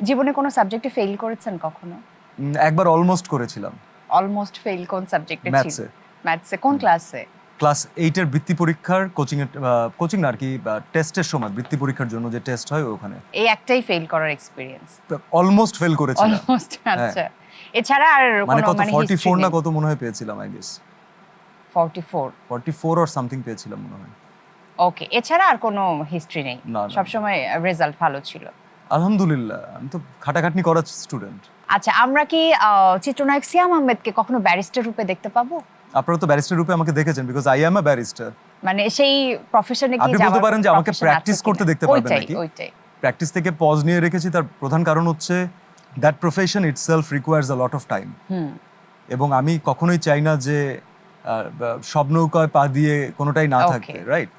জীবনে কোনো সাবজেক্টে ফেল করেছেন কখনো? একবার অলমোস্ট করেছিলাম অলমোস্ট ফেল কোন সাবজেক্টে ছিল? ম্যাথসে। ম্যাথসে কোন ক্লাসে? ক্লাস 8 এর বৃত্তি পরীক্ষার কোচিং না আর কি, টেস্টের সময় বৃত্তি পরীক্ষার জন্য যে টেস্ট হয় ওখানে এই একটাই ফেল করার এক্সপেরিয়েন্স? অলমোস্ট ফেল করেছিলাম। অলমোস্ট, আচ্ছা। এছাড়া আর মানে কোনো কত 44 না কত মনে হয় পেয়েছিলাম, আই গেস 44? 44 অর সামথিং পেয়েছিলাম মনে হয়। ওকে, এছাড়া আর কোনো হিস্ট্রি নেই? না, না। সবসময় রেজাল্ট ভালো ছিল? আলহামদুলিল্লাহ, আমি তো খাটাখাটনি করা স্টুডেন্ট। আচ্ছা, আমরা কি চিত্রনায়ক সিয়াম আহমেদকে কখনো ব্যারিস্টার রূপে দেখতে পাবো? আপনারা তো ব্যারিস্টার রূপে আমাকে দেখেছেন, because I am a barrister. মানে সেই প্রফেশনে কি আপনি যাওয়ার বলতে পারেন যে আমাকে profession প্র্যাকটিস আছে করতে কিনা? দেখতে পারবেন ওইটাই, নাকি? ওইটাই। প্র্যাকটিস থেকে পজ নিয়ে রেখেছি, তার প্রধান কারণ হচ্ছে that profession itself requires a lot of time. এবং আমি কখনোই চাই না যে সব নৌকায় পা দিয়ে কোনোটাই না Okay. থাকতে, রাইট?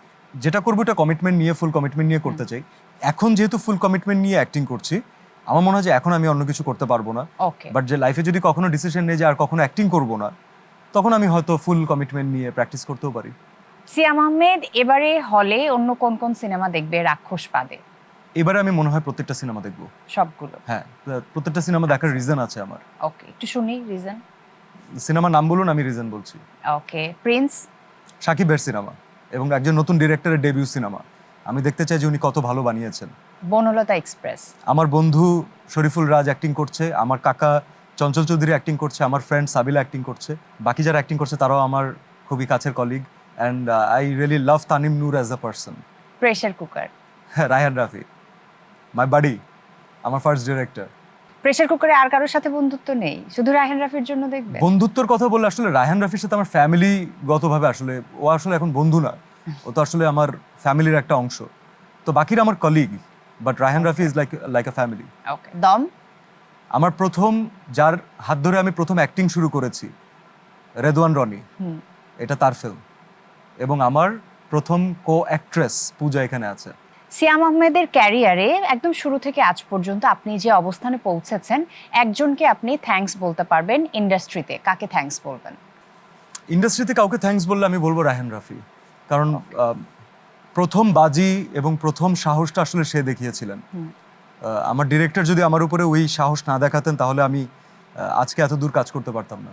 যেটা করবো এটা কমিটমেন্ট নিয়ে, ফুল কমিটমেন্ট নিয়ে করতে চাই। এখন যেহেতু ফুল কমিটমেন্ট নিয়ে অ্যাক্টিং করছি, আমার মনে হয় যে এখন আমি অন্য কিছু করতে পারবো না। ওকে। বাট যে লাইফে যদি কখনো ডিসিশন নেই যে আর কখনো অ্যাক্টিং করবো না, তখন আমি হয়তো ফুল কমিটমেন্ট নিয়ে প্র্যাকটিস করতেও পারি। সিয়াম আহমেদ এবারে হলে অন্য কোন কোন সিনেমা দেখবে রাক্ষস বাদে? এবারে আমি মনে হয় প্রত্যেকটা সিনেমা দেখবো। সবগুলো? হ্যাঁ, প্রত্যেকটা সিনেমা দেখার রিজন আছে আমার। ওকে, একটু শুনি রিজন। সিনেমার নাম বলুন, আমি রিজন বলছি। ওকে, প্রিন্স? সাকিবের সিনেমা এবং একজন নতুন ডিরেক্টরের ডেবিউ সিনেমা। আমি দেখতে চাই যে উনি কত ভালো বানিয়েছেন। বনলতা এক্সপ্রেস? আমার বন্ধু শরীফুল রাজ অ্যাক্টিং করছে, আমার কাকা চঞ্চল চৌধুরী অ্যাক্টিং করছে, আমার ফ্রেন্ড সাবিলা অ্যাক্টিং করছে, বাকি যারা অ্যাক্টিং করছে তারাও আমার খুবই কাছের colleague, and I really love Tanim Noor as a person. Pressure cooker? Raihan Rafi, my buddy, আমার ফার্স্ট ডিরেক্টর। প্রেসার কুকারে আর কারোর সাথে বন্ধুত্ব নেই, শুধু রায়হান রাফির জন্য দেখবে? বন্ধুত্বর কথা বললে আসলে রায়হান রাফির সাথে আমার ফ্যামিলিগতভাবে আসলে ও আসলে এখন বন্ধু না, ও তো আসলে আমার ফ্যামিলির একটা অংশ। তো বাকিরা আমার colleague, but Raihan Rafi is like a family. Okay, দম? আমার প্রথম, যার হাত ধরে আমি প্রথম অ্যাক্টিং শুরু করেছি, রেদওয়ান রনি, এটা তার ফিল্ম, এবং আমার প্রথম কো অ্যাক্ট্রেস পূজা এখানে আছে। সিয়াম আহমেদের ক্যারিয়ারে একদম শুরু থেকে আজ পর্যন্ত আপনি যে অবস্থানে পৌঁছেছেন, একজনকে আপনি থ্যাঙ্কস বলতে পারবেন ইন্ডাস্ট্রিতে, কাকে থ্যাঙ্কস বলবেন? ইন্ডাস্ট্রিতে কাউকে থ্যাঙ্কস বললে আমি বলবো রায়হান রাফি, কারণ প্রথম বাজি এবং প্রথম সাহসটা আসলে সে দেখিয়েছিলেন। আমার ডিরেক্টর যদি আমার উপরে ওই সাহস না দেখাতেন তাহলে আমি আজকে এত দূর কাজ করতে পারতাম না।